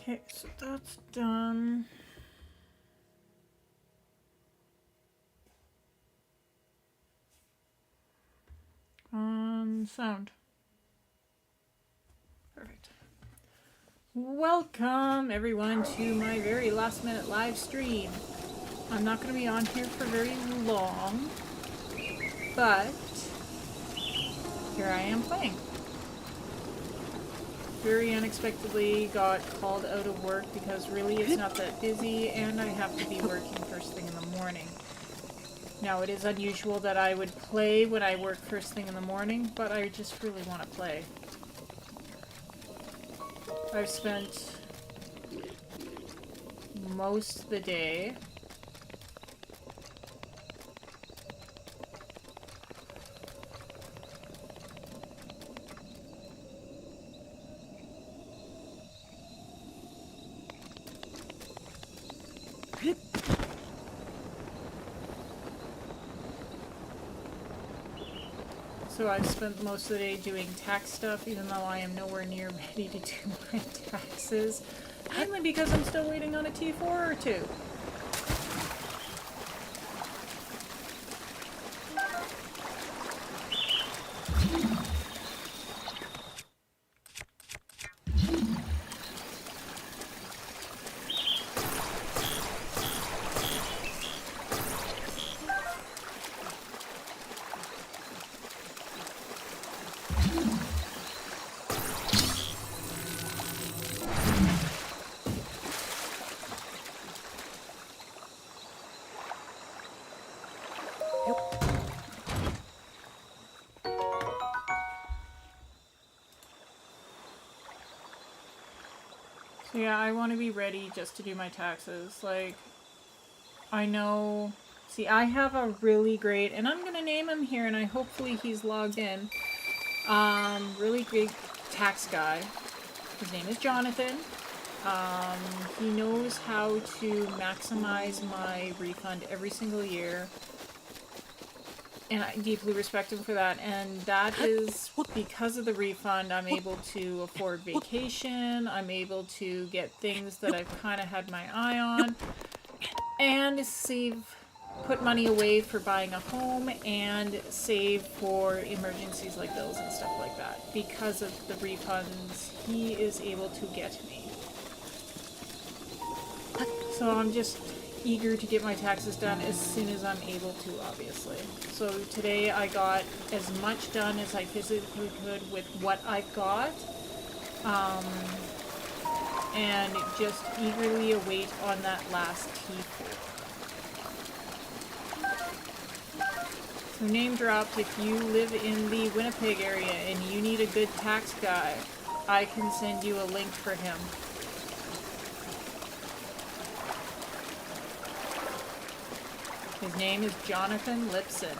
Okay, so that's done. On sound. Perfect. Welcome everyone to my very last minute live stream. I'm not going to be on here for very long, but here I am playing. Very unexpectedly got called out of work because really it's not that busy and I have to be working first thing in the morning. Now it is unusual that I would play when I work first thing in the morning, but I just really want to play. I've spent most of the day I've spent most of the day doing tax stuff, even though I am nowhere near ready to do my taxes. Mainly because I'm still waiting on a T4 or two. So yeah, I want to be ready just to do my taxes. Like, I know... See, I have a really great... And I'm going to name him here, and hopefully he's logged in. Really great tax guy. His name is Jonathan. He knows how to maximize my refund every single year. And I deeply respect him for that. And that is because of the refund, I'm able to afford vacation. I'm able to get things that I've kind of had my eye on. And put money away for buying a home and save for emergencies like those and stuff like that. Because of the refunds, he is able to get me. So I'm just eager to get my taxes done as soon as I'm able to, obviously. So today I got as much done as I physically could with what I've got. And just eagerly await on that last T4. So name drop, if you live in the Winnipeg area and you need a good tax guy, I can send you a link for him. His name is Jonathan Lipson.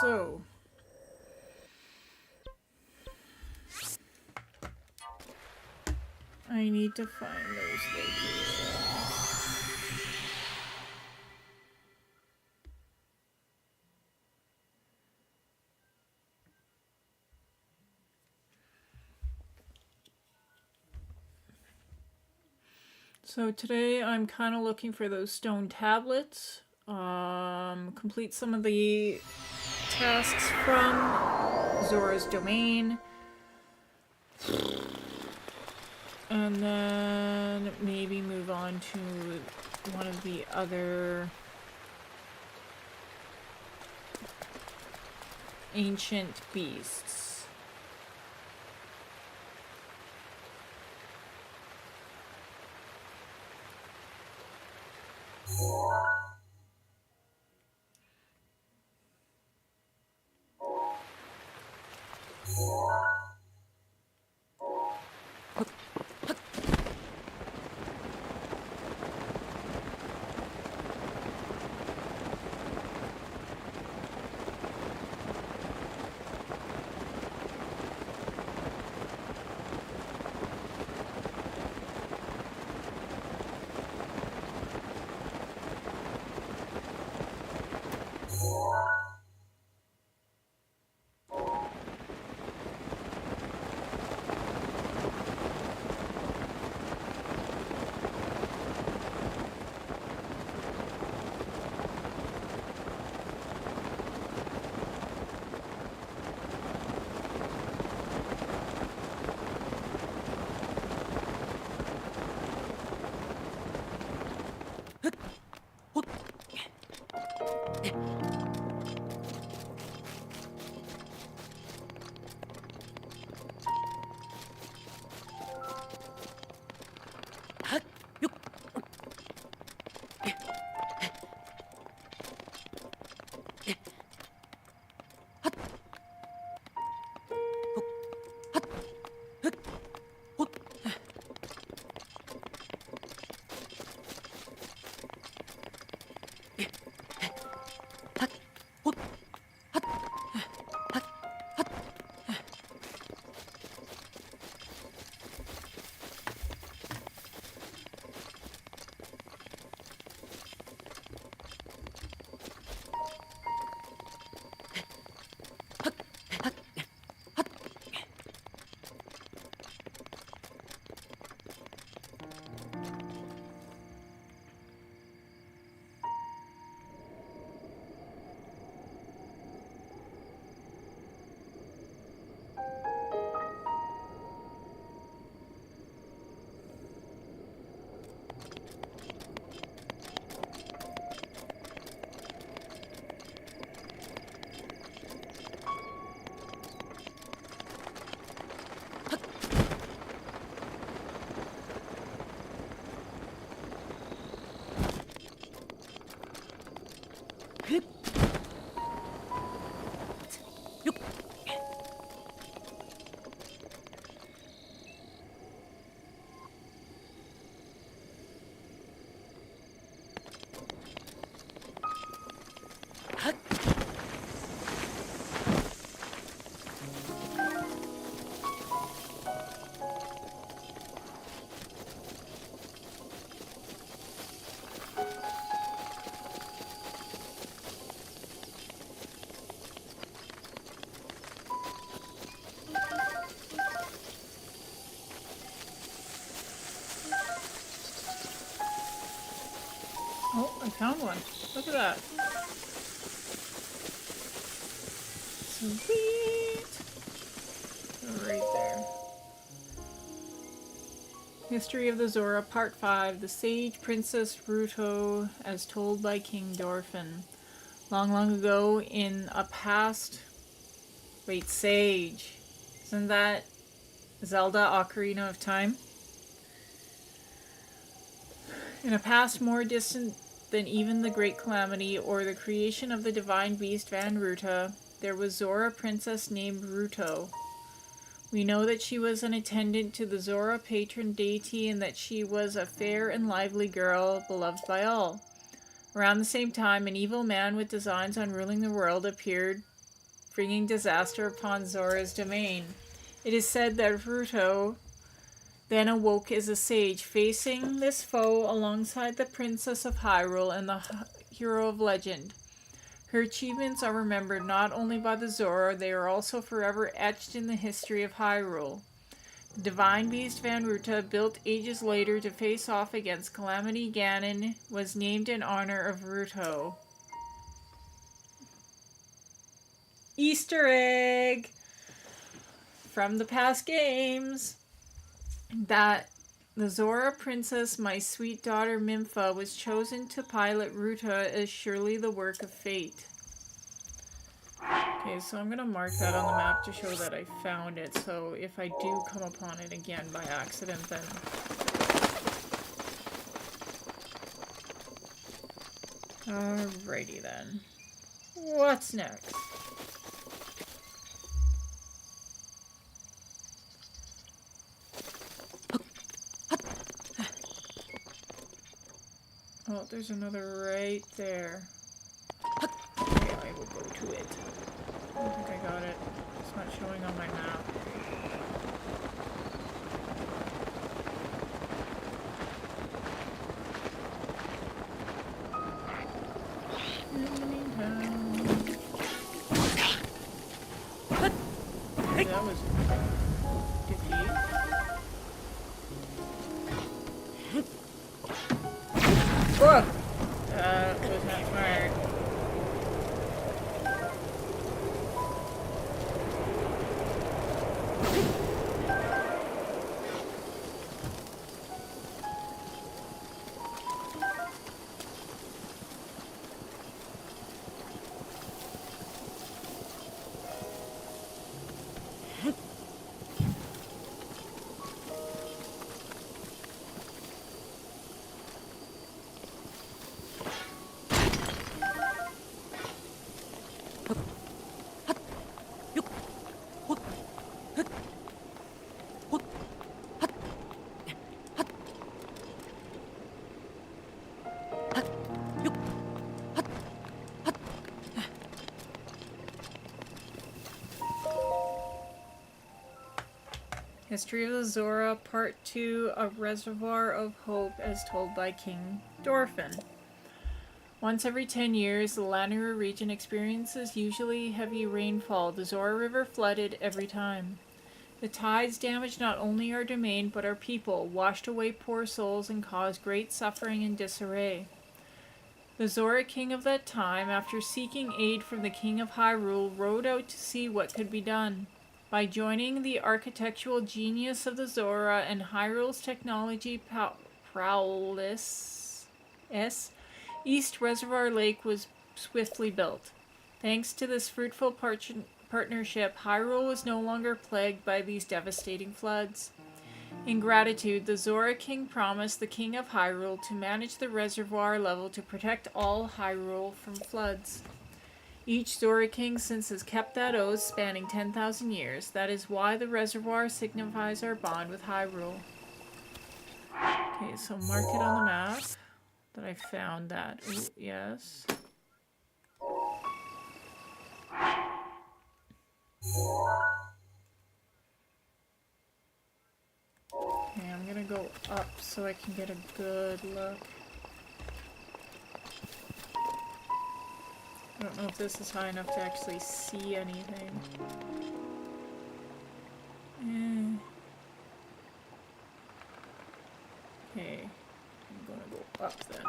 So, I need to find those locations. So today I'm kind of looking for those stone tablets. Complete some of the tasks from Zora's Domain. And then maybe move on to one of the other ancient beasts. Oh, I found one. Look at that. Sweet. Right there. History of the Zora, Part 5. The Sage Princess Ruto, as told by King Dorfin. Long, long ago, in a past... Wait, Sage. Isn't that Zelda Ocarina of Time? In a past more distant than even the Great Calamity or the creation of the divine beast Van Ruta, there was Zora princess named Ruto. We know that she was an attendant to the Zora patron deity and that she was a fair and lively girl, beloved by all. Around the same time, an evil man with designs on ruling the world appeared bringing disaster upon Zora's domain. It is said that Ruto then awoke as a sage, facing this foe alongside the Princess of Hyrule and the hero of legend. Her achievements are remembered not only by the Zora, they are also forever etched in the history of Hyrule. The Devine Beast Van Ruta, built ages later to face off against Calamity Ganon, was named in honor of Ruto. Easter egg from the past games that the Zora Princess, my sweet daughter Mimpha, was chosen to pilot Ruta is surely the work of fate. Okay, so I'm going to mark that on the map to show that I found it, so if I do come upon it again by accident, then... Alrighty then. What's next? Oh, there's another right there. Okay, I will go to it. I don't think I got it. It's not showing on my map. That was defeat. Whoa! That was not smart. History of the Zora, Part 2, A Reservoir of Hope, as told by King Dorfin. Once every 10 years, the Lanayru region experiences usually heavy rainfall. The Zora River flooded every time. The tides damaged not only our domain, but our people, washed away poor souls, and caused great suffering and disarray. The Zora king of that time, after seeking aid from the king of Hyrule, rode out to see what could be done. By joining the architectural genius of the Zora and Hyrule's technology prowess, East Reservoir Lake was swiftly built. Thanks to this fruitful partnership, Hyrule was no longer plagued by these devastating floods. In gratitude, the Zora king promised the king of Hyrule to manage the reservoir level to protect all Hyrule from floods. Each Zora king since has kept that oath, spanning 10,000 years. That is why the reservoir signifies our bond with Hyrule. Okay, so mark it on the map that I found that. Ooh, yes. Okay, I'm gonna go up so I can get a good look. I don't know if this is high enough to actually see anything. Okay, I'm gonna go up then.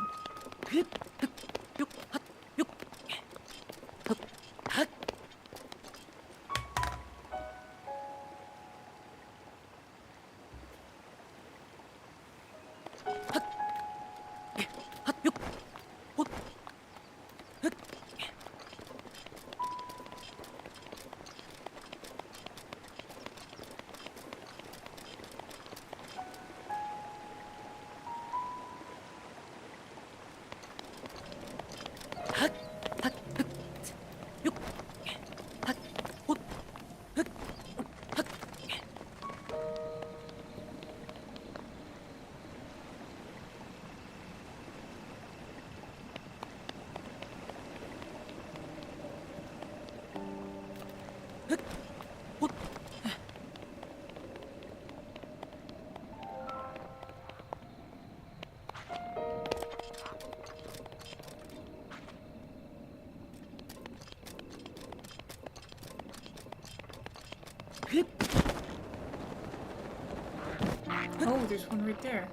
Oh, there's one right there.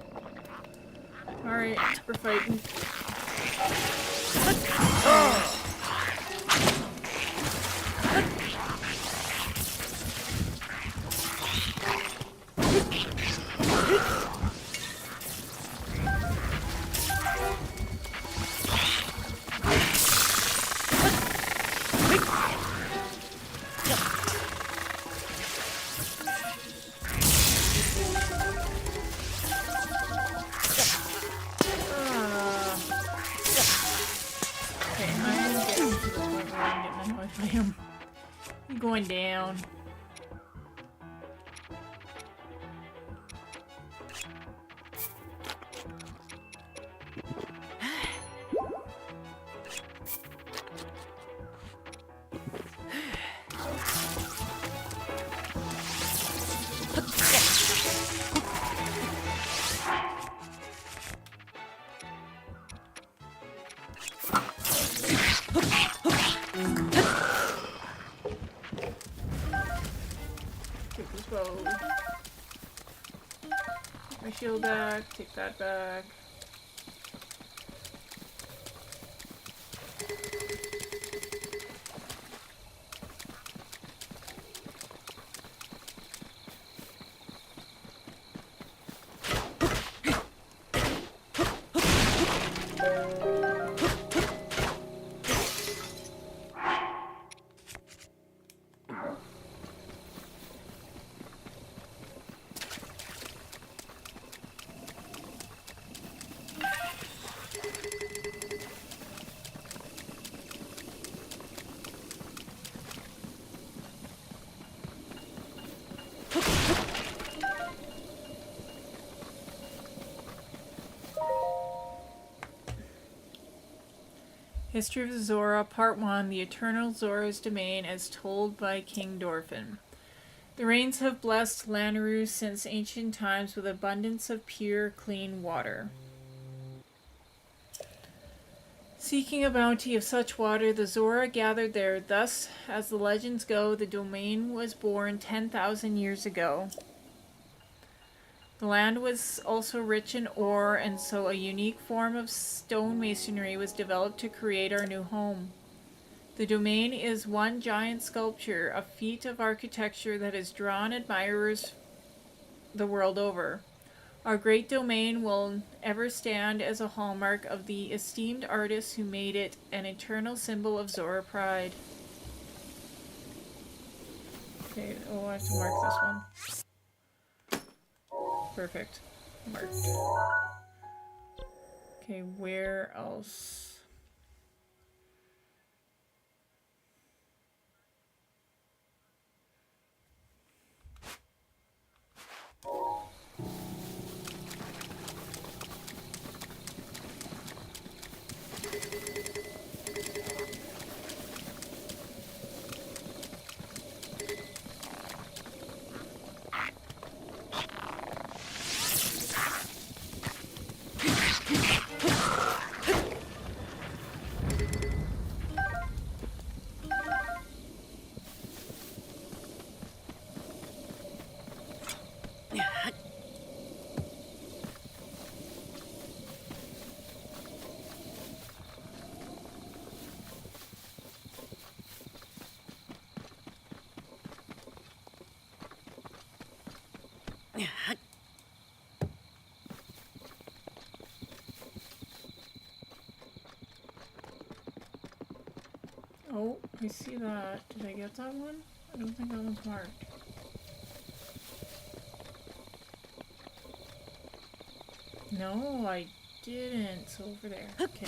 Alright, we're fighting. Okay, I'm getting to the point where I'm getting annoyed by him. I'm going down. Take this bow. Take my shield back, take that back. History of Zora, Part 1, The Eternal Zora's Domain as told by King Dorfin. The rains have blessed Lanayru since ancient times with abundance of pure, clean water. Seeking a bounty of such water, the Zora gathered there. Thus, as the legends go, the domain was born 10,000 years ago. The land was also rich in ore, and so a unique form of stone masonry was developed to create our new home. The domain is one giant sculpture, a feat of architecture that has drawn admirers the world over. Our great domain will ever stand as a hallmark of the esteemed artists who made it, an eternal symbol of Zora pride. Okay, oh, I have to mark this one. Perfect. Marked. Okay, where else? Oh, I see that. Did I get that one? I don't think that one's marked. No, I didn't. It's over there. Okay.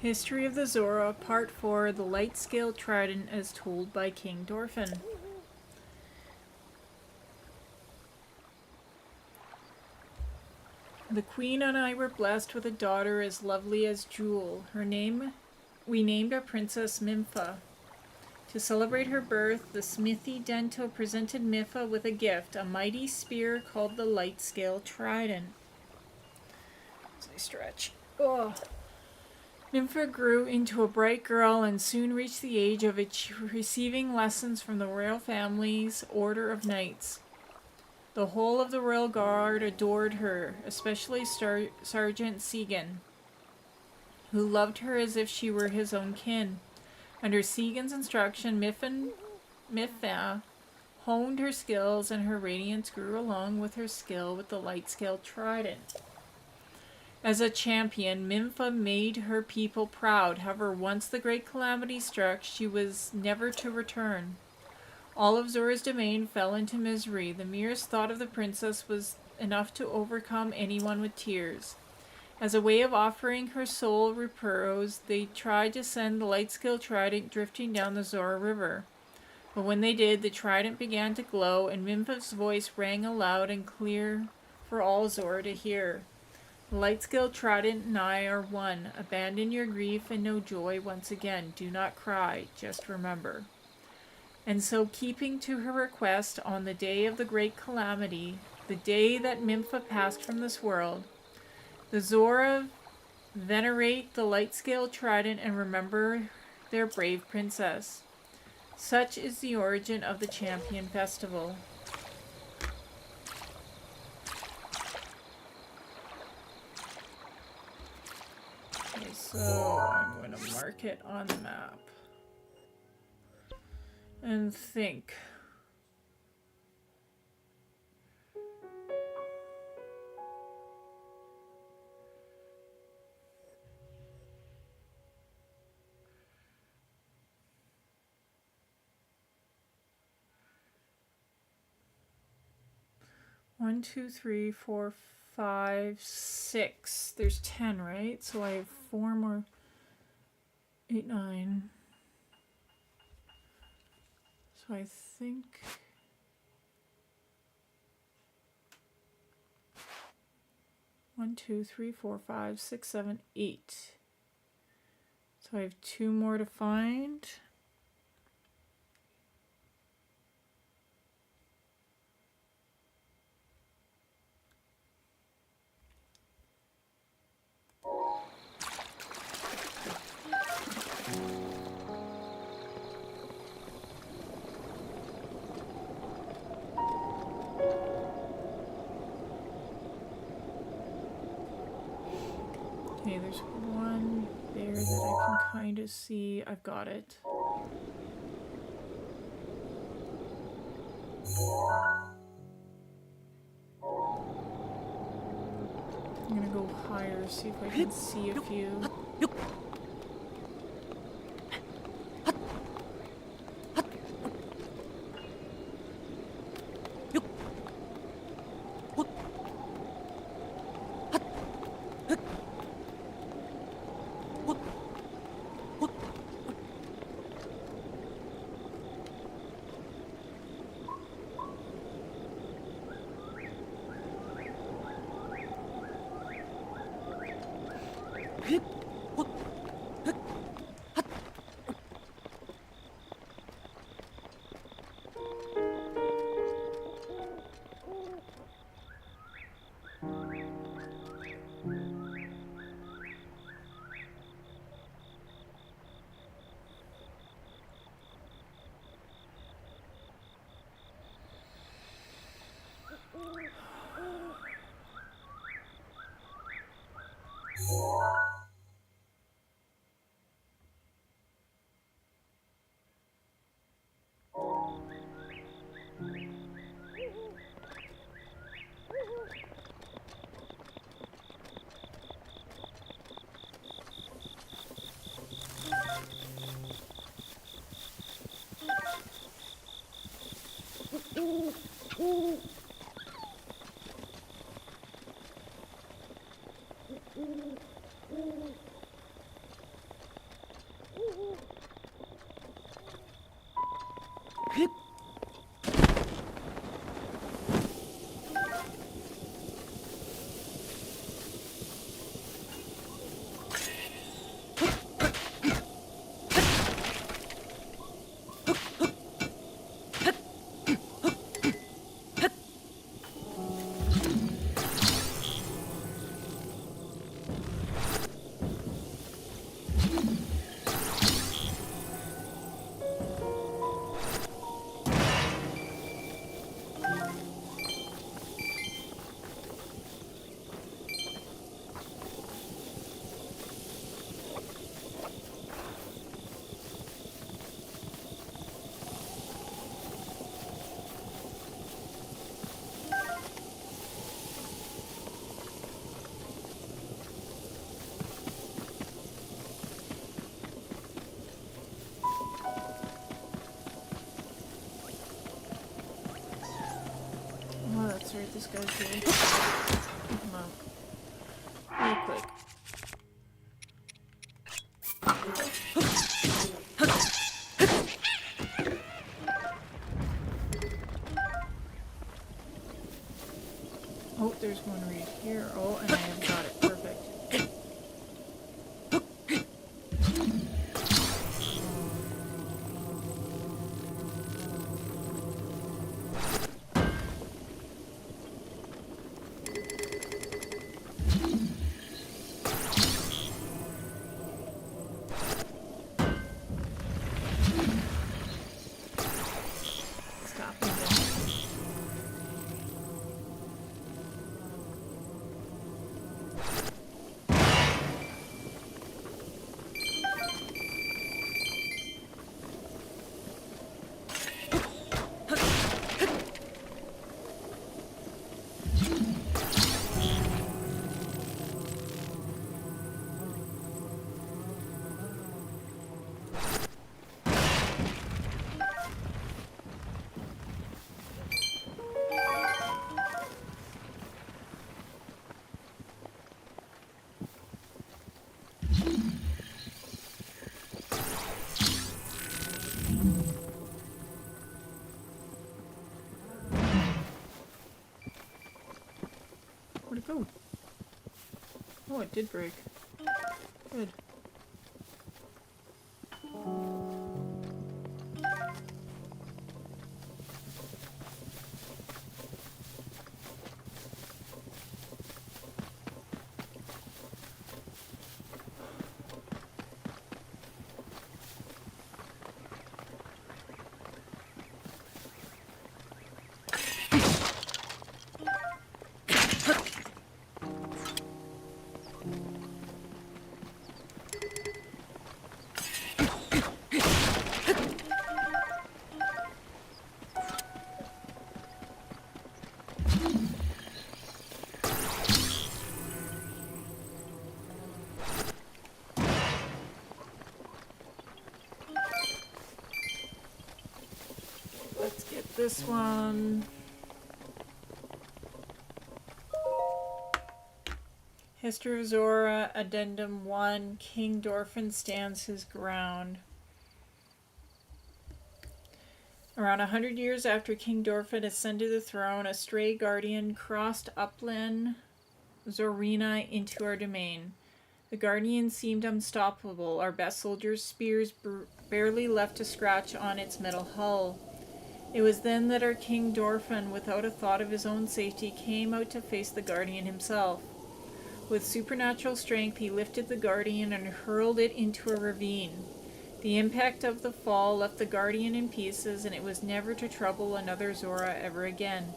History of the Zora, Part 4, The Light Scale Trident as told by King Dorfin. The Queen and I were blessed with a daughter as lovely as Jewel. We named our princess Mimfa. To celebrate her birth, the smithy Dento presented Mimfa with a gift, a mighty spear called the Light Scale Trident. As I stretch. Oh. Nympha grew into a bright girl and soon reached the age of receiving lessons from the royal family's Order of Knights. The whole of the royal guard adored her, especially Sergeant Segan, who loved her as if she were his own kin. Under Segan's instruction, Miffa honed her skills, and her radiance grew along with her skill with the light scale trident. As a champion, Mimfa made her people proud. However, once the great calamity struck, she was never to return. All of Zora's domain fell into misery. The merest thought of the princess was enough to overcome anyone with tears. As a way of offering her soul repose, they tried to send the light scale trident drifting down the Zora River. But when they did, the trident began to glow, and Mimfa's voice rang aloud and clear for all Zora to hear. The light scale trident and I are one. Abandon your grief and know joy once again. Do not cry, just remember. And so, keeping to her request, on the day of the great calamity, the day that Mimfa passed from this world, the Zora venerate the light scale trident and remember their brave princess. Such is the origin of the Champion Festival. Okay, so I'm going to mark it on the map. And think. One, two, three, four, 5, 6. There's 10, right? So I have 4 more. 8, 9. So I think 1, 2, 3, 4, 5, 6, 7, 8. So I have 2 more to find. Okay, there's one there that I can kind of see. I've got it. I'm gonna go higher, see if I can see a few. Oh, that's right, this guy's here. Come on. Real quick. Oh, there's one right here. Oh, and I have got it. Perfect. Stop moving. Where'd it go? Oh, it did break. Good. Let's get this one. History of Zora, Addendum 1, King Dorfin stands his ground. Around 100 years after King Dorfin ascended the throne, a stray guardian crossed upland Zorina into our domain. The guardian seemed unstoppable, our best soldiers' spears barely left a scratch on its metal hull. It was then that our King Dorfin, without a thought of his own safety, came out to face the guardian himself. With supernatural strength, he lifted the guardian and hurled it into a ravine. The impact of the fall left the guardian in pieces, and it was never to trouble another Zora ever again.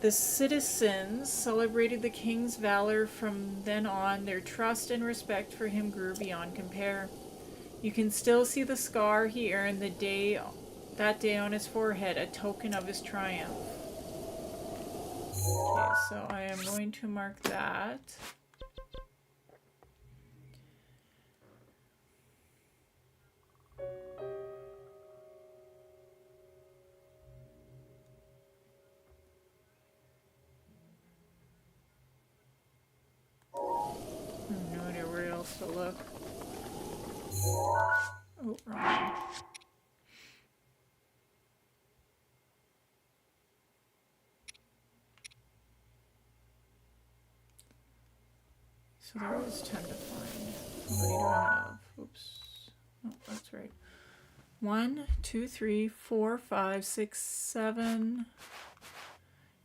The citizens celebrated the king's valor from then on. Their trust and respect for him grew beyond compare. You can still see the scar he earned that day on his forehead, a token of his triumph. Okay, so I am going to mark that. I have no idea where else to look. Oh, wrong. So there is 10 to find. How many do I have? Oops. Oh, that's right. 1, 2, 3, 4, 5, 6, 7,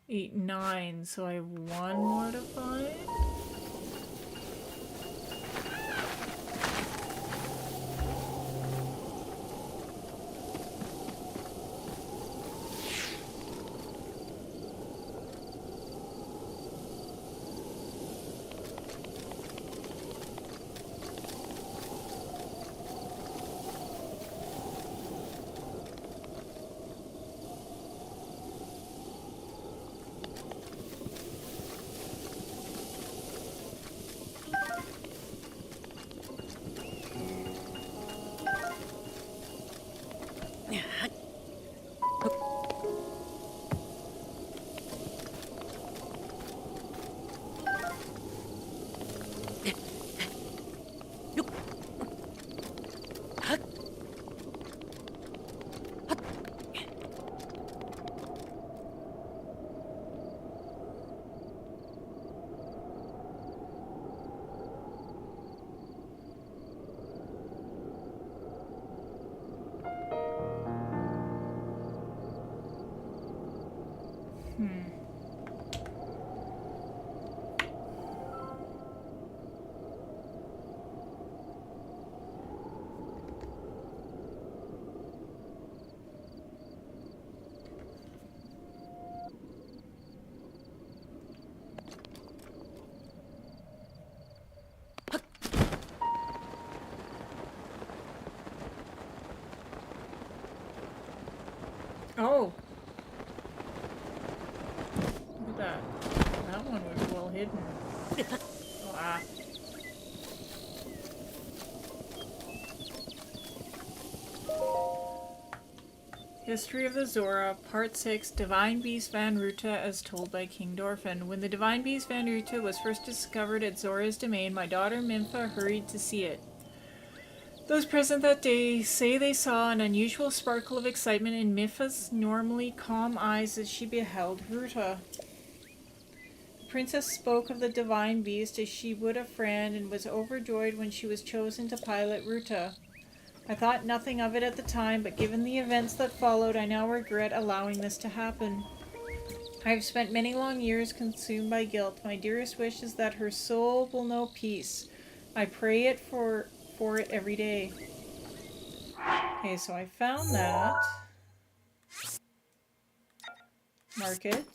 8, 9. So I have one more to find. Oh! Look at that. That one was well hidden. Oh, ah. History of the Zora, Part 6, Divine Beast Van Ruta as told by King Dorfin. When the Divine Beast Van Ruta was first discovered at Zora's domain, my daughter Minfa hurried to see it. Those present that day say they saw an unusual sparkle of excitement in Minfa's normally calm eyes as she beheld Ruta. The princess spoke of the Divine Beast as she would a friend and was overjoyed when she was chosen to pilot Ruta. I thought nothing of it at the time, but given the events that followed, I now regret allowing this to happen. I have spent many long years consumed by guilt. My dearest wish is that her soul will know peace. I pray it for it every day. Okay, so I found that. Mark it.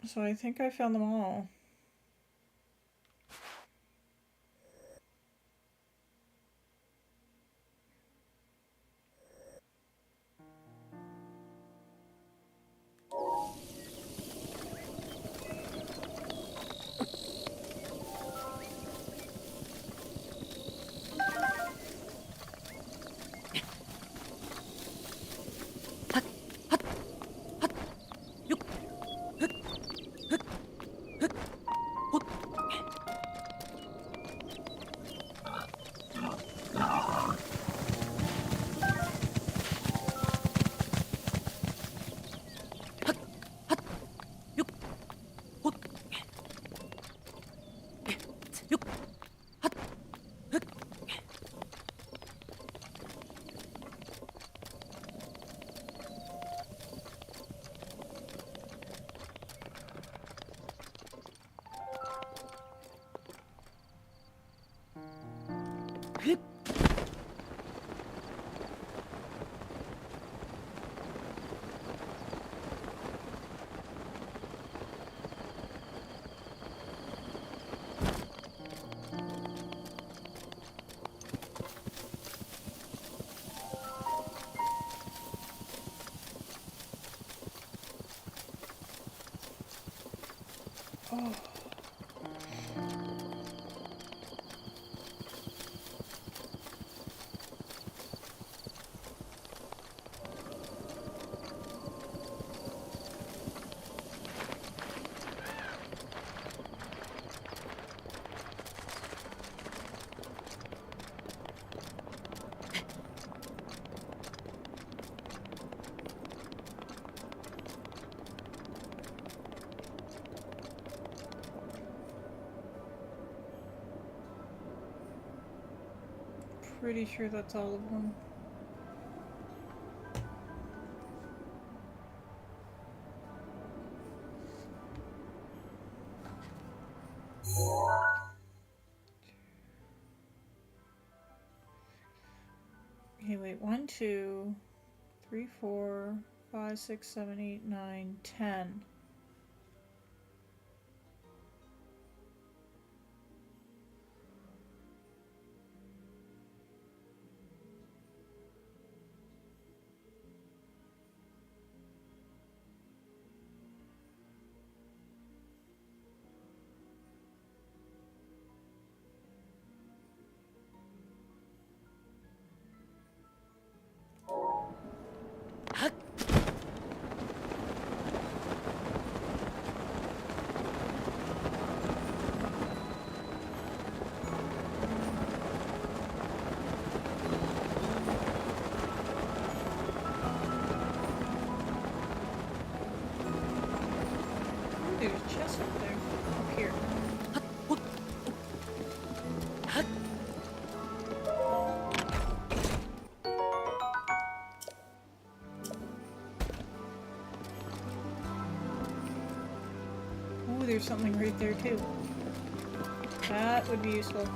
So I think I found them all. pretty sure that's all of them. Okay, wait. 1, 2, 3, 4, 5, 6, 7, 8, 9, 10. There's a chest up there. Up here. Oh, there's something right there too. That would be useful.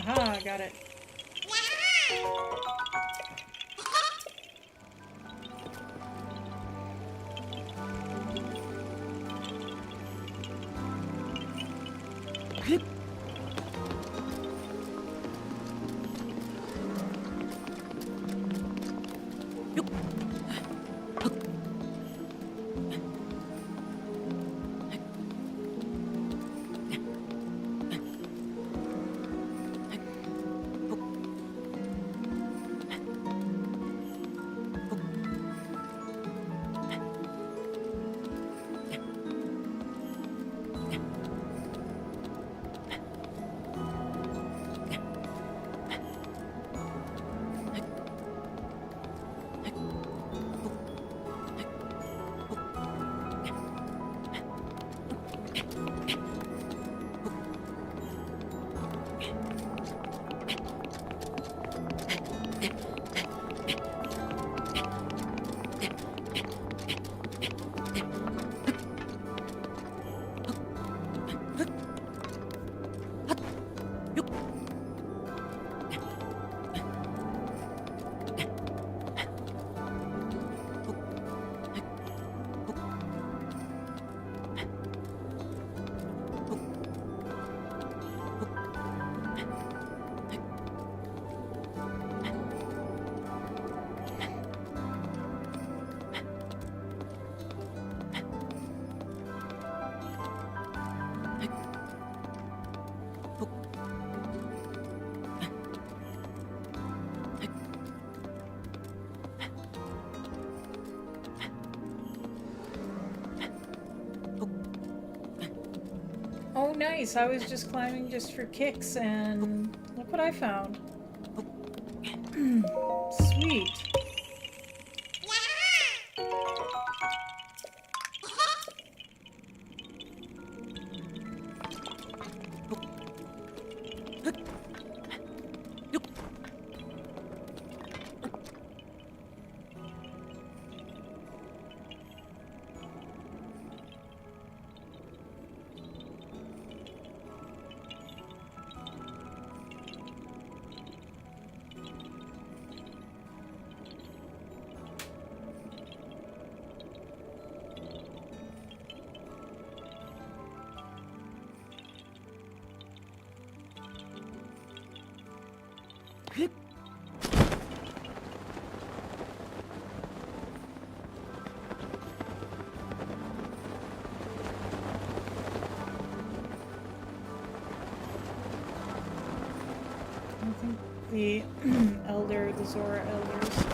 Aha, got it. Oh, nice. I was just climbing just for kicks, and look what I found. Sweet. I think the the Zora elders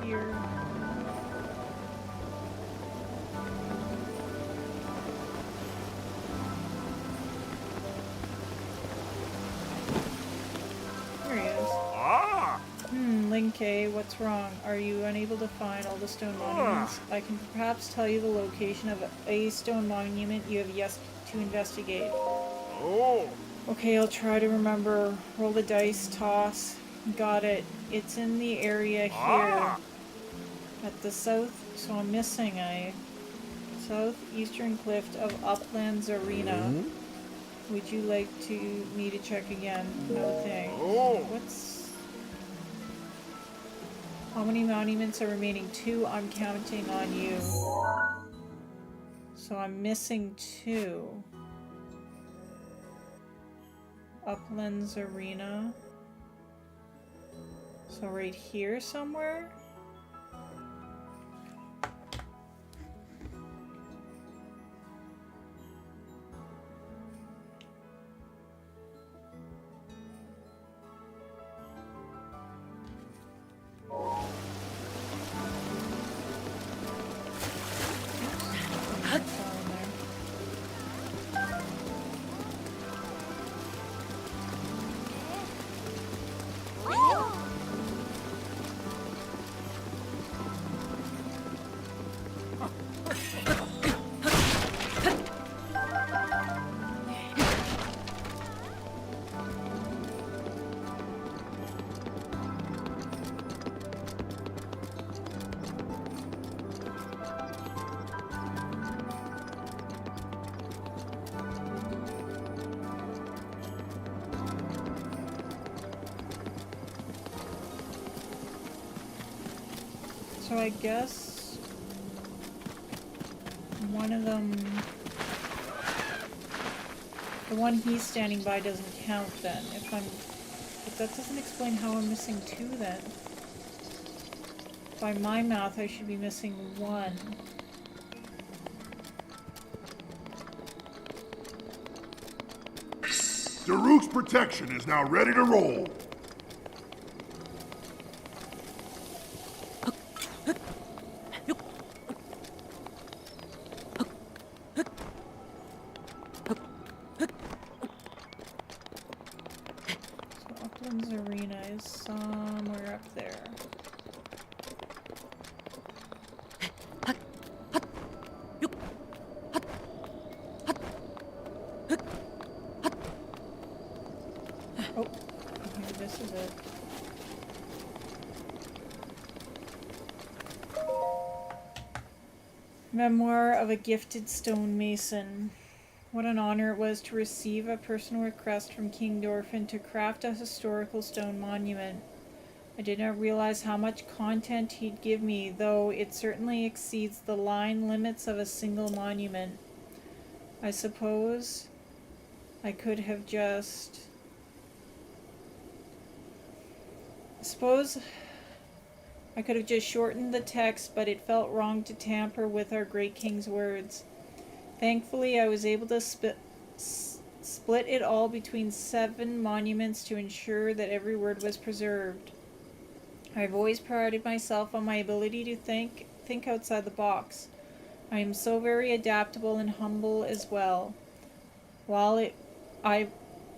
here. okay, what's wrong? Are you unable to find all the stone monuments? I can perhaps tell you the location of a stone monument you have yet to investigate. Oh. Okay, I'll try to remember. Roll the dice, toss. Got it. It's in the area here. At the south, so I'm missing a southeastern cliff of Uplands Arena. Would you like me to check again? No thanks. What's... How many monuments are remaining? 2. I'm counting on you. So I'm missing 2. Uplands Arena. So right here somewhere? So I guess one of them, the one he's standing by doesn't count then. But that doesn't explain how I'm missing 2 then. By my math, I should be missing 1. Daruk's protection is now ready to roll. Uplands Arena is somewhere up there. Oh, okay, this is it. Memoir of a Gifted Stonemason. What an honor it was to receive a personal request from King Dorfin to craft a historical stone monument. I did not realize how much content he'd give me, though it certainly exceeds the line limits of a single monument. I suppose I could have just... shortened the text, but it felt wrong to tamper with our great king's words. Thankfully, I was able to split it all between 7 monuments to ensure that every word was preserved. I've always prided myself on my ability to think outside the box. I am so very adaptable and humble as well. While I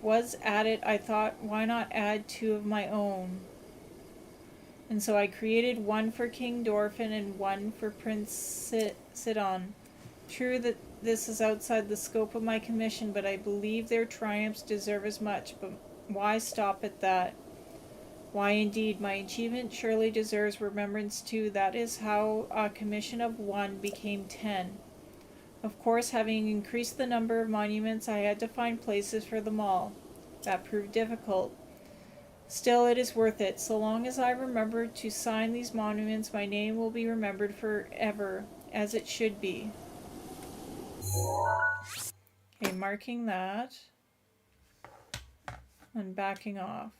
was at it, I thought, why not add 2 of my own? And so I created one for King Dorfin and one for Prince Sidon. True that this is outside the scope of my commission, but I believe their triumphs deserve as much. But why stop at that? Why indeed, my achievement surely deserves remembrance too. That is how a commission of 1 became 10. Of course, having increased the number of monuments, I had to find places for them all. That proved difficult. Still, it is worth it. So long as I remember to sign these monuments, my name will be remembered forever, as it should be. Okay, marking that. And backing off.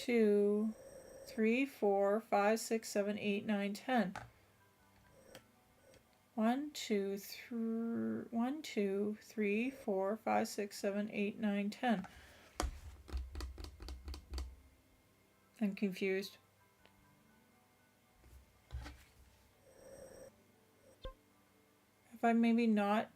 2, 3, 4, 5, 6, 7, 8, 9, 10. 1, 2, 3, 4, 5, 6, 7, 8, 9, 10. I'm confused. Have I maybe not?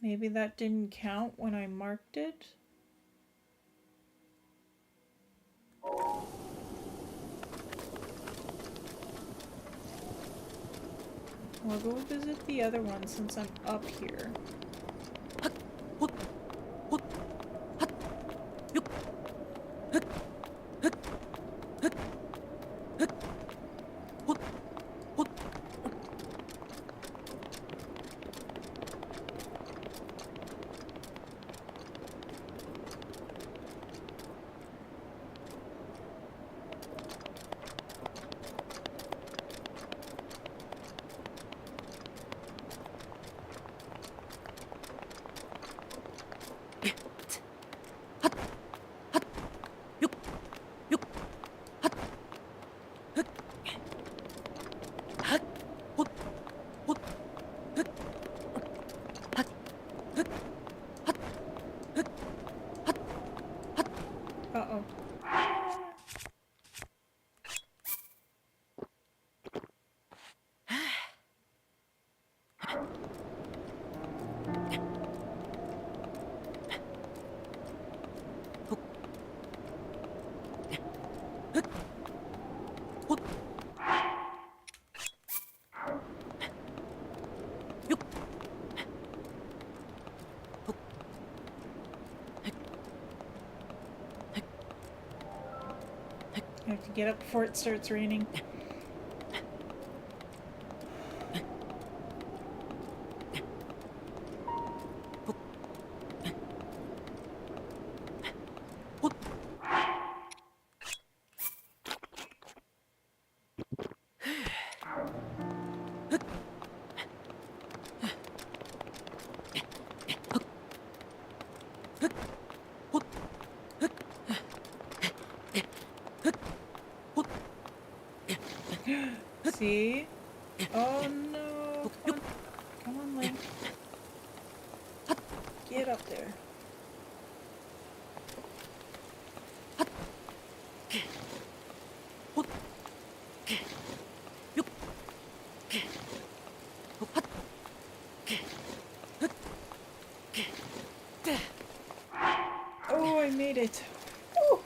Maybe that didn't count when I marked it. I'll go visit the other one since I'm up here. Uh-oh. I have to get up before it starts raining. See? Oh no! Come on. Come on, Link. Get up there. Oh, I made it. Woo.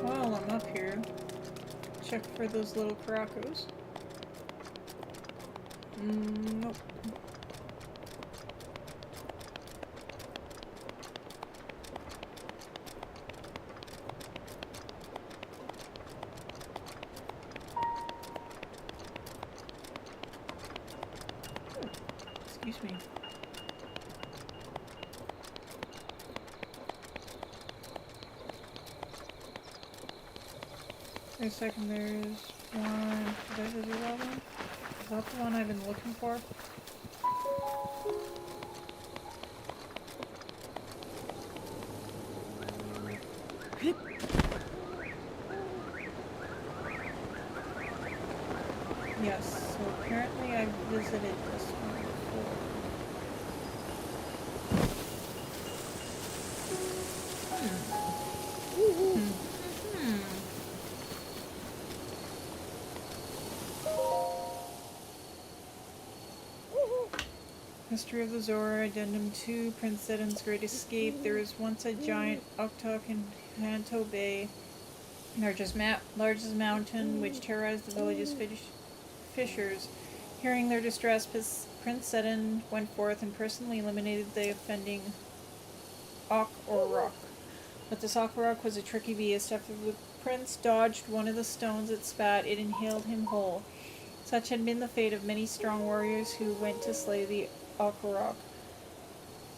Well, I'm up here. Check for those little Caracos. Nope. Excuse me. Wait a second, there's one. Did I just do that one? Is that the one I've been looking for? Yes, so apparently I've visited this one before. History of the Zora, Addendum 2, Prince Zedan's Great Escape. There was once a giant Uktuk in Hanto Bay, largest mountain, which terrorized the village's fishers. Hearing their distress, Prince Zedan went forth and personally eliminated the offending Rock. But this Rock was a tricky beast. After the prince dodged one of the stones it spat, it inhaled him whole. Such had been the fate of many strong warriors who went to slay the Rock.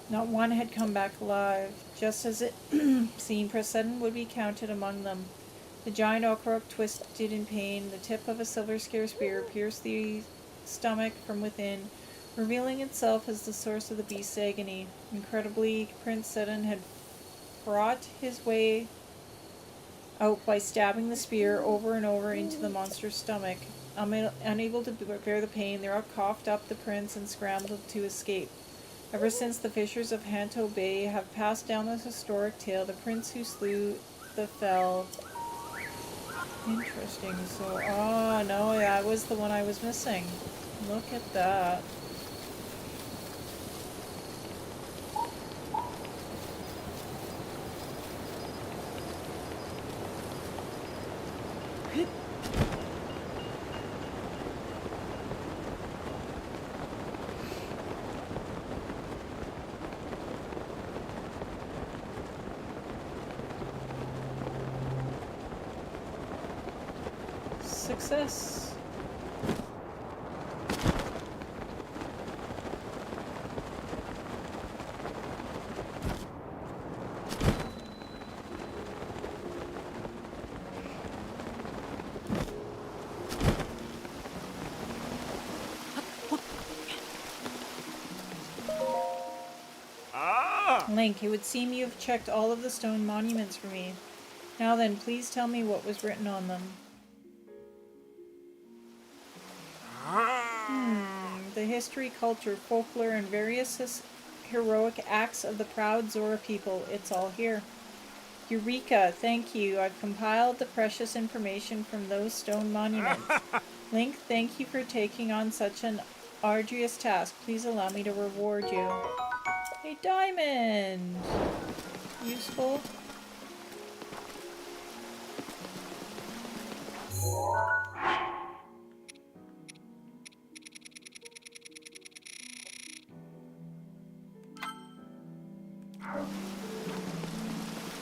Not one had come back alive, just as it seemed Prince Zedan would be counted among them. The giant Rock twisted in pain. The tip of a silver scare spear pierced the stomach from within, revealing itself as the source of the beast's agony. Incredibly, Prince Zedan had fought his way out by stabbing the spear over and over into the monster's stomach. Unable to bear the pain, the Rock coughed up the prince and scrambled to escape. Ever since, the fishers of Hanto Bay have passed down this historic tale, the prince who slew the fell. Interesting. So, oh no, that was the one I was missing. Look at that. Success. Link, it would seem you have checked all of the stone monuments for me. Now then, please tell me what was written on them. The history, culture, folklore, and various heroic acts of the proud Zora people. It's all here. Eureka! Thank you. I've compiled the precious information from those stone monuments. Link, thank you for taking on such an arduous task. Please allow me to reward you. A diamond! Useful.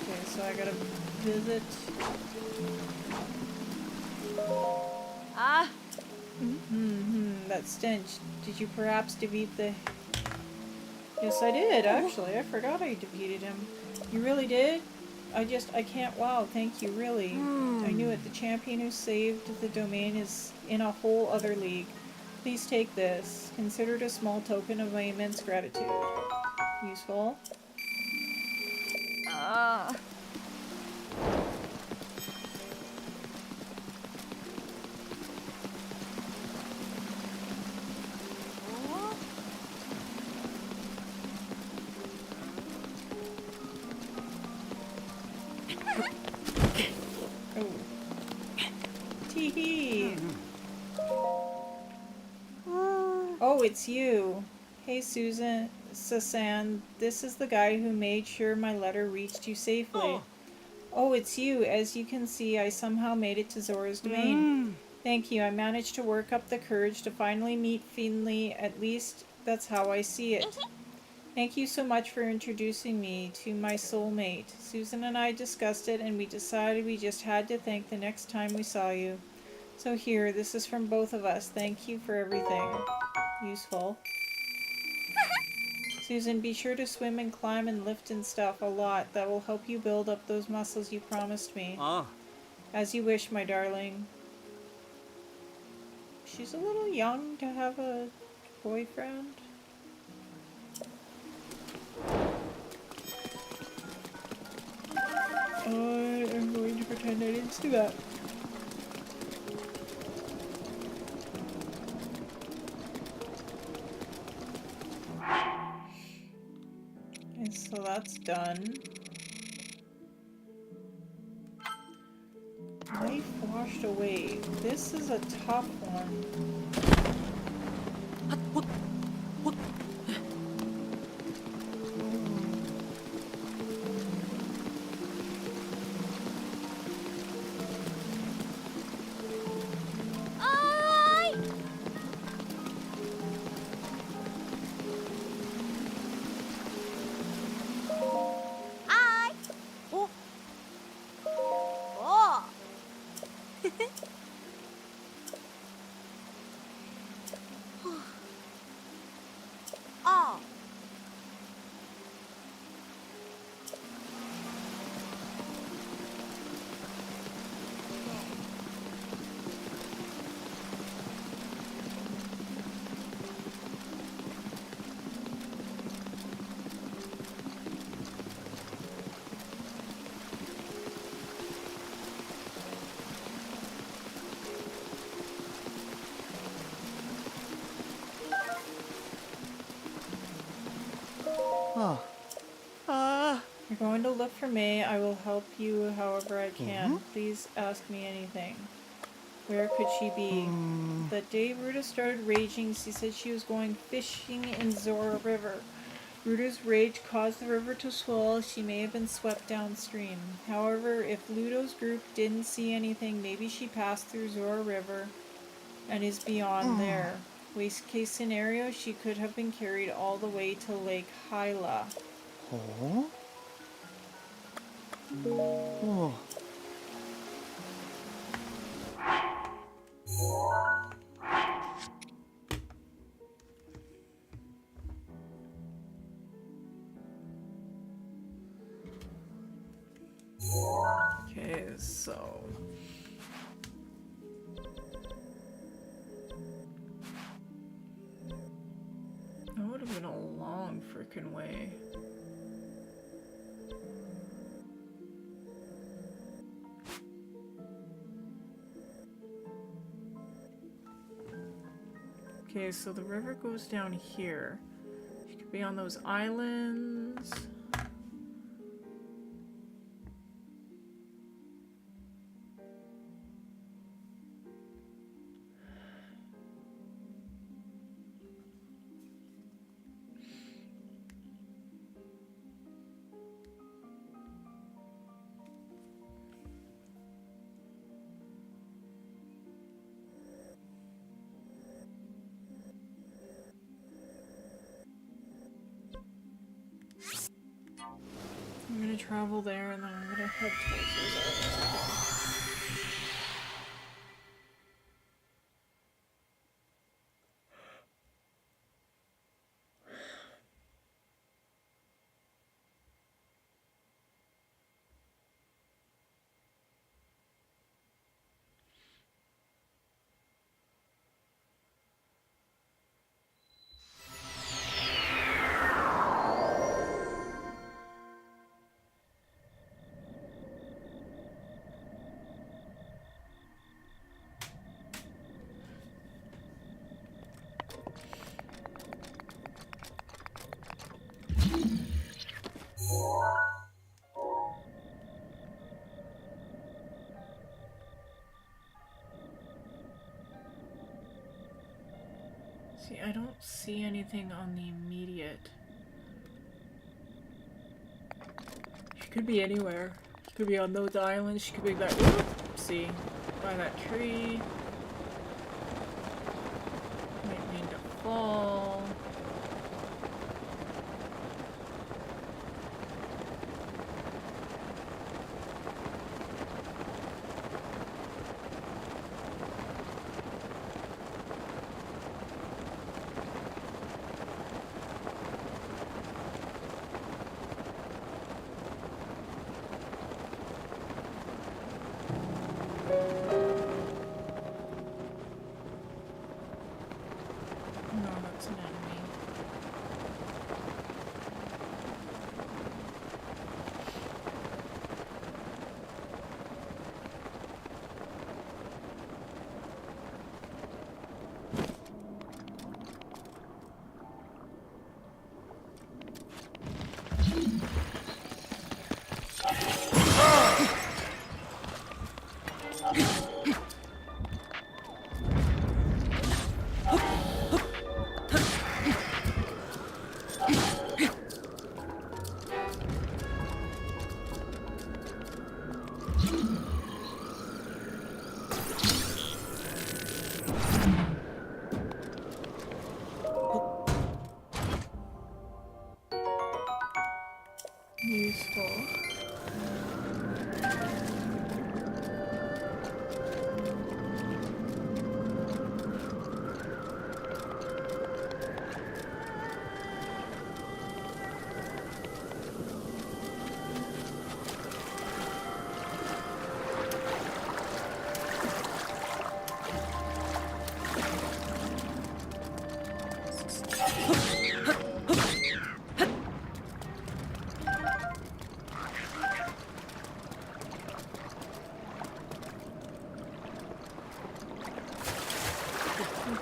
Okay, so I gotta visit. That stench. Did you perhaps defeat the... Yes, I did, actually. I forgot I defeated him. You really did? I can't... Wow, thank you, really. I knew it. The champion who saved the domain is in a whole other league. Please take this. Consider it a small token of my immense gratitude. Useful. hee. Oh, it's you. Hey, Susan, this is the guy who made sure my letter reached you safely. Oh, it's you. As you can see, I somehow made it to Zora's domain. Thank you. I managed to work up the courage to finally meet Finley. At least that's how I see it. Thank you so much for introducing me to my soulmate. Susan and I discussed it and we decided we just had to think the next time we saw you. So here, this is from both of us. Thank you for everything. Useful. Susan, be sure to swim and climb and lift and stuff a lot. That will help you build up those muscles you promised me. As you wish, my darling. She's a little young to have a boyfriend. I am going to pretend I didn't see that. And so that's done. Life washed away. This is a tough one. You're going to look for May. I will help you however I can. Please ask me anything. Where could she be? The day Ruta started raging, she said she was going fishing in Zora River. Ruta's rage caused the river to swell. She may have been swept downstream. However, if Ludo's group didn't see anything, maybe she passed through Zora River and is beyond there. Worst case scenario, she could have been carried all the way to Lake Hyla. Okay, so... that would have been a long freaking way. Okay, so the river goes down here. She could be on those islands. I'm gonna travel there and then I'm gonna head towards those islands. See, I don't see anything on the immediate. She could be anywhere. She could be on those islands. She could be by, see, by that tree. Might need to fall. No, that's an enemy. Useful.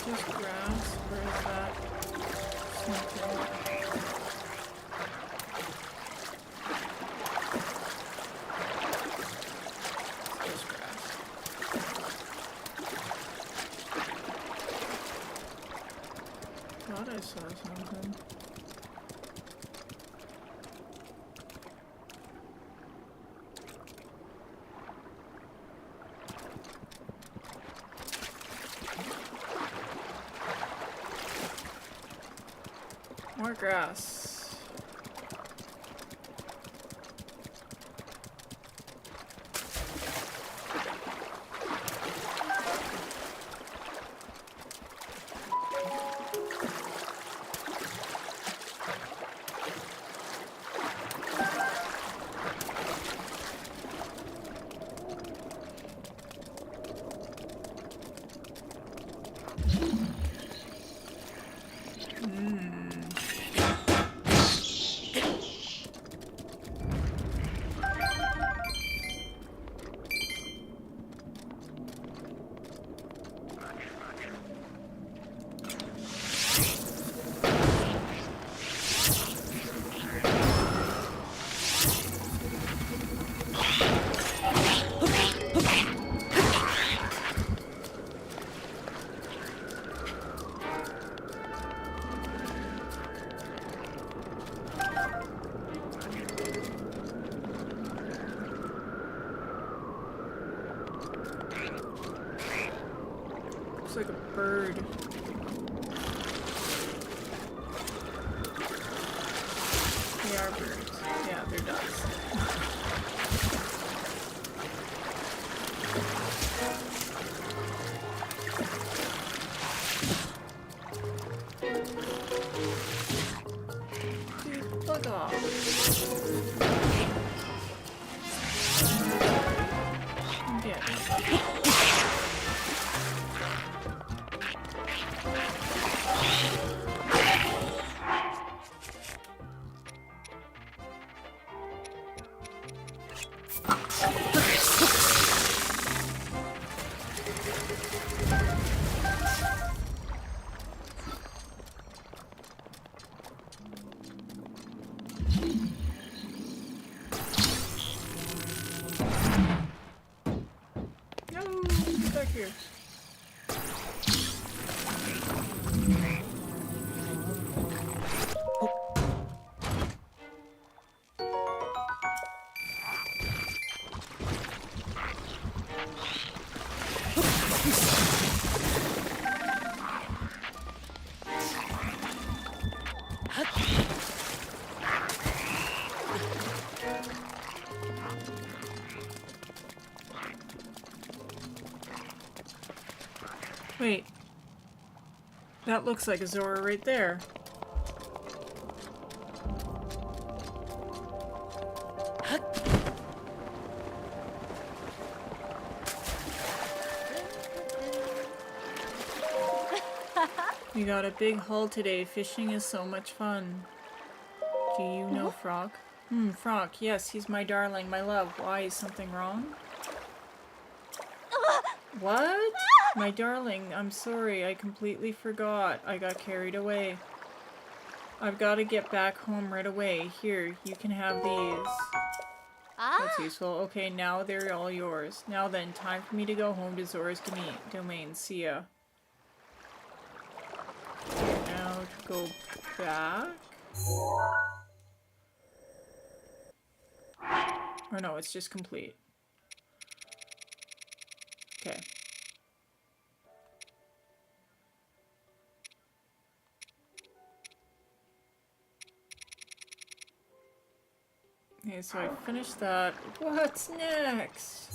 Just grass, or is that something? It's just grass. Thought I saw something. More grass. Looks like a bird. They are birds. Yeah, they're ducks. Dude, fuck off. Yeah. No, get back here. Wait. That looks like a Zora right there. We got a big haul today. Fishing is so much fun. Do you know Frog? Frog. Yes, he's my darling, my love. Why? Is something wrong? What? My darling, I'm sorry. I completely forgot. I got carried away. I've got to get back home right away. Here, you can have these. That's useful. Okay, now they're all yours. Now then, time for me to go home to Zora's domain. See ya. Now to go back. Or no, it's just complete. Okay. Okay, so I finished that. What's next?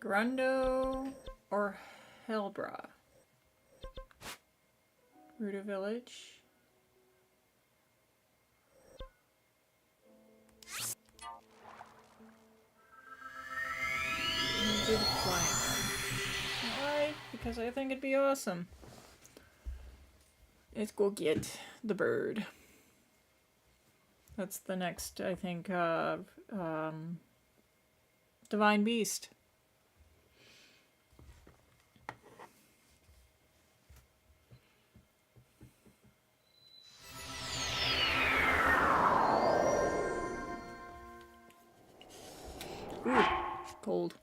Grundo or Helbra? Ruta Village. Do the flying one. Why? Because I think it'd be awesome. Let's go get the bird. That's the next, I think, Devine Beast. Ooh, cold.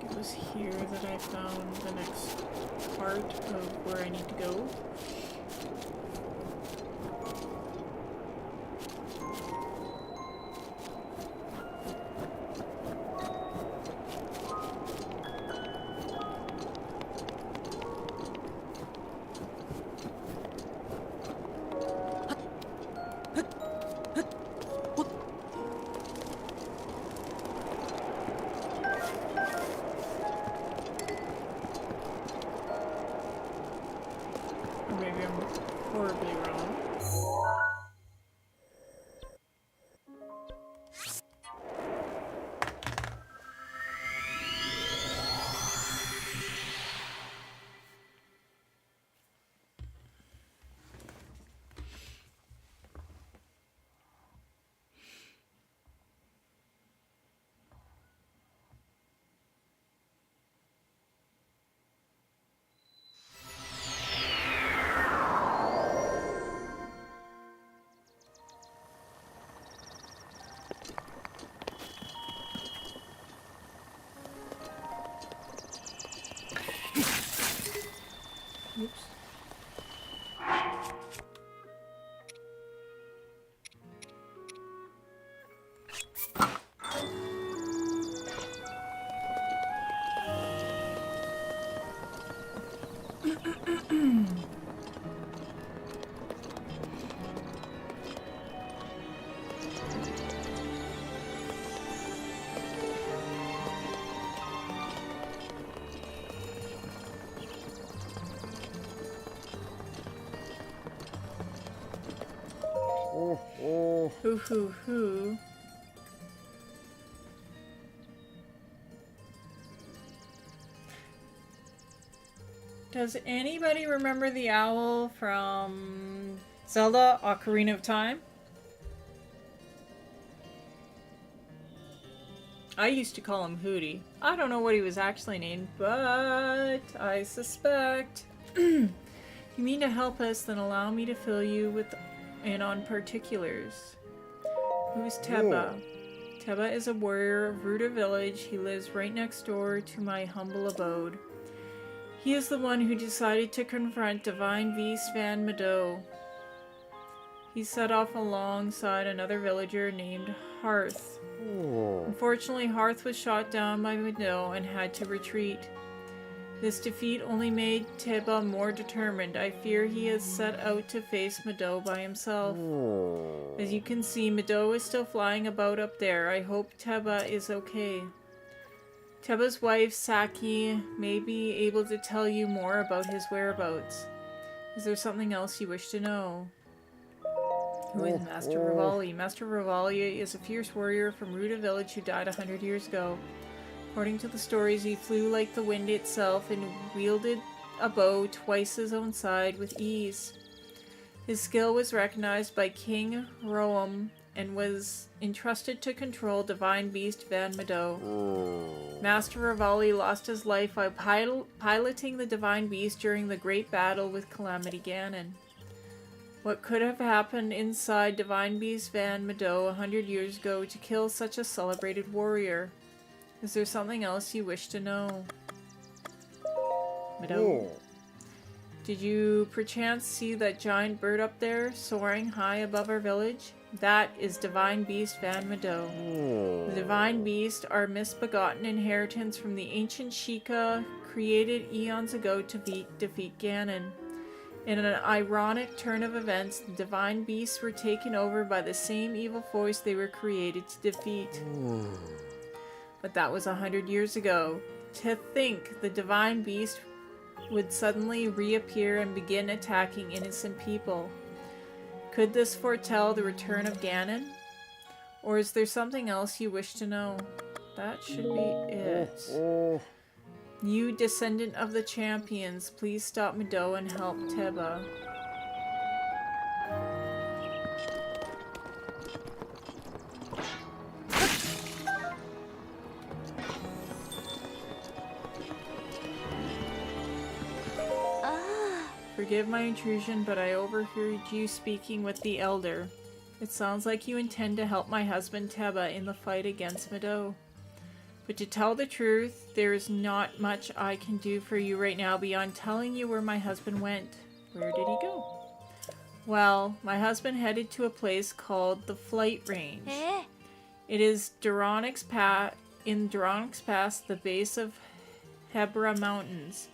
It was here that I found the next part of where I need to go. Or maybe I'm horribly wrong. Oops. Hoo hoo hoo. Does anybody remember the owl from Zelda Ocarina of Time? I used to call him Hootie. I don't know what he was actually named, but I suspect. You mean to help us, then allow me to fill you in on particulars. Who's Teba? Teba is a warrior of Ruta Village. He lives right next door to my humble abode. He is the one who decided to confront Devine Beasts Van Meadow. He set off alongside another villager named Hearth. Unfortunately, Hearth was shot down by Meadow and had to retreat. This defeat only made Teba more determined. I fear he has set out to face Meadow by himself. As you can see, Meadow is still flying about up there. I hope Teba is okay. Teba's wife, Saki, may be able to tell you more about his whereabouts. Is there something else you wish to know? Who is Master Rivali? Master Rivali is a fierce warrior from Ruta Village who died 100 years ago. According to the stories, he flew like the wind itself and wielded a bow twice his own side with ease. His skill was recognized by King Roam and was entrusted to control Devine Beast Van Meadow. Master Rivali lost his life while piloting the Divine Beast during the great battle with Calamity Ganon. What could have happened inside Divine Beast Van Meadow 100 years ago to kill such a celebrated warrior? Is there something else you wish to know? Meadow. Did you perchance see that giant bird up there, soaring high above our village? That is Divine Beast Van Meadow. The Divine Beast are misbegotten inheritance from the ancient Sheikah created eons ago to defeat Ganon. In an ironic turn of events, the Divine Beasts were taken over by the same evil force they were created to defeat. But that was 100 years ago. To think the Divine Beast would suddenly reappear and begin attacking innocent people. Could this foretell the return of Ganon? Or is there something else you wish to know? That should be it. You descendant of the champions, please stop Meadow and help Teba. Forgive my intrusion, but I overheard you speaking with the Elder. It sounds like you intend to help my husband Teba in the fight against Meadow. But to tell the truth, there is not much I can do for you right now beyond telling you where my husband went. Where did he go? Well, my husband headed to a place called the Flight Range. It is in Duronix Pass, the base of Hebra Mountains.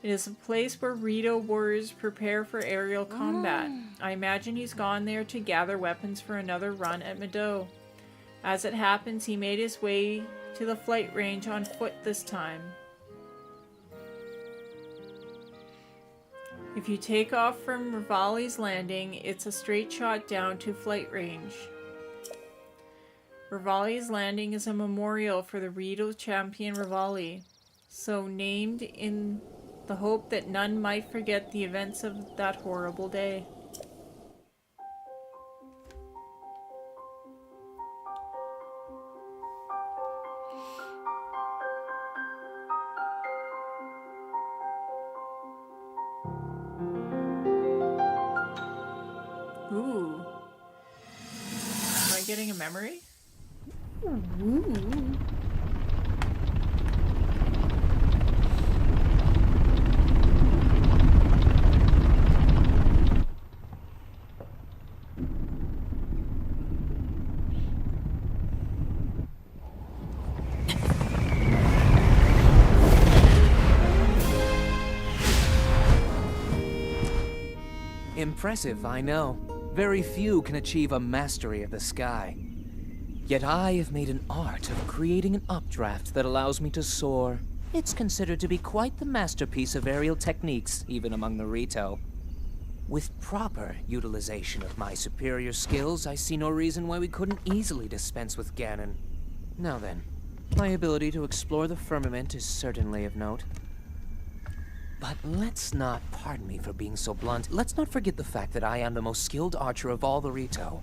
It is a place where Rito warriors prepare for aerial combat. I imagine he's gone there to gather weapons for another run at Meadow. As it happens, he made his way to the flight range on foot this time. If you take off from Rivali's Landing, it's a straight shot down to flight range. Rivali's Landing is a memorial for the Rito champion Rivali, so named in the hope that none might forget the events of that horrible day. Ooh. Am I getting a memory? Ooh. Impressive, I know. Very few can achieve a mastery of the sky. Yet I have made an art of creating an updraft that allows me to soar. It's considered to be quite the masterpiece of aerial techniques, even among the Rito. With proper utilization of my superior skills, I see no reason why we couldn't easily dispense with Ganon. Now then, my ability to explore the firmament is certainly of note. But let's not, pardon me for being so blunt, let's not forget the fact that I am the most skilled archer of all the Rito.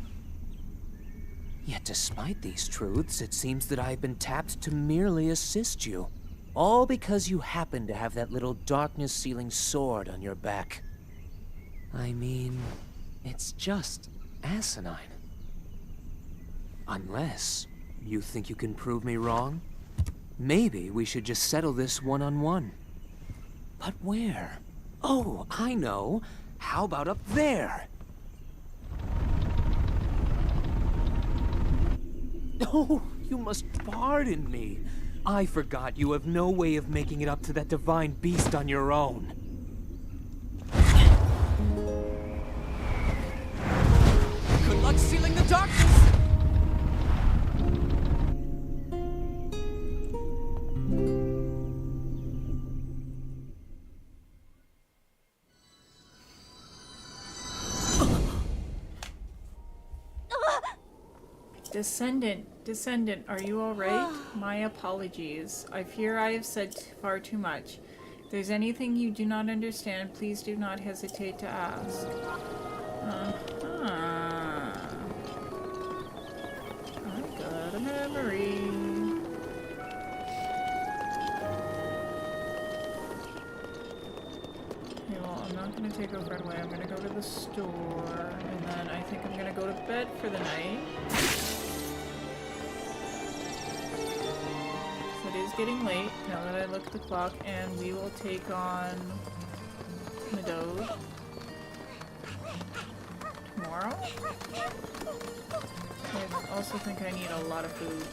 Yet despite these truths, it seems that I've been tapped to merely assist you. All because you happen to have that little darkness-sealing sword on your back. I mean, it's just asinine. Unless you think you can prove me wrong? Maybe we should just settle this one-on-one. But where? Oh, I know. How about up there? Oh, you must pardon me. I forgot you have no way of making it up to that Devine Beast on your own. Good luck sealing the darkness! Descendant, are you alright? My apologies. I fear I have said far too much. If there's anything you do not understand, please do not hesitate to ask. I got a memory. Okay, well, I'm not gonna take over right away. I'm gonna go to the store, and then I think I'm gonna go to bed for the night. It is getting late now that I look at the clock, and we will take on Meadow tomorrow. I also think I need a lot of food.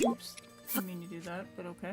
Oops. that, but okay.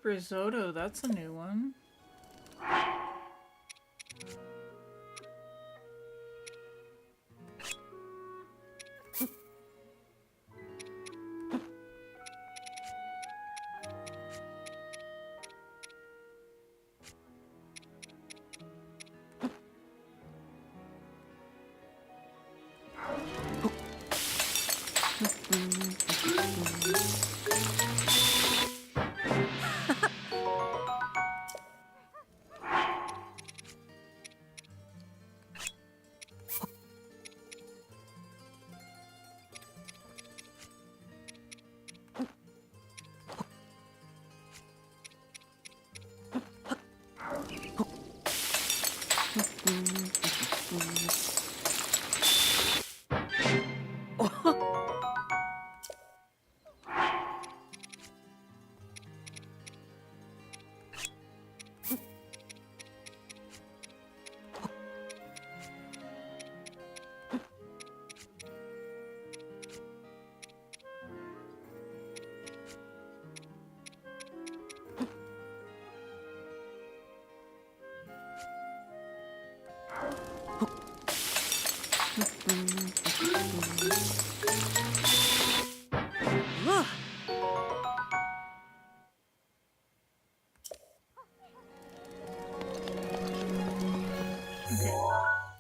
Shrimp risotto, that's a new one.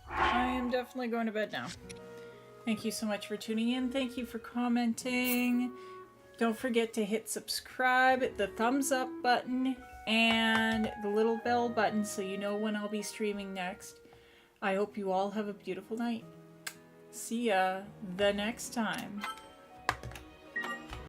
I am definitely going to bed now. Thank you so much for tuning in. Thank you for commenting. Don't forget to hit subscribe, the thumbs up button, and the little bell button so you know when I'll be streaming next. I hope you all have a beautiful night. See ya the next time.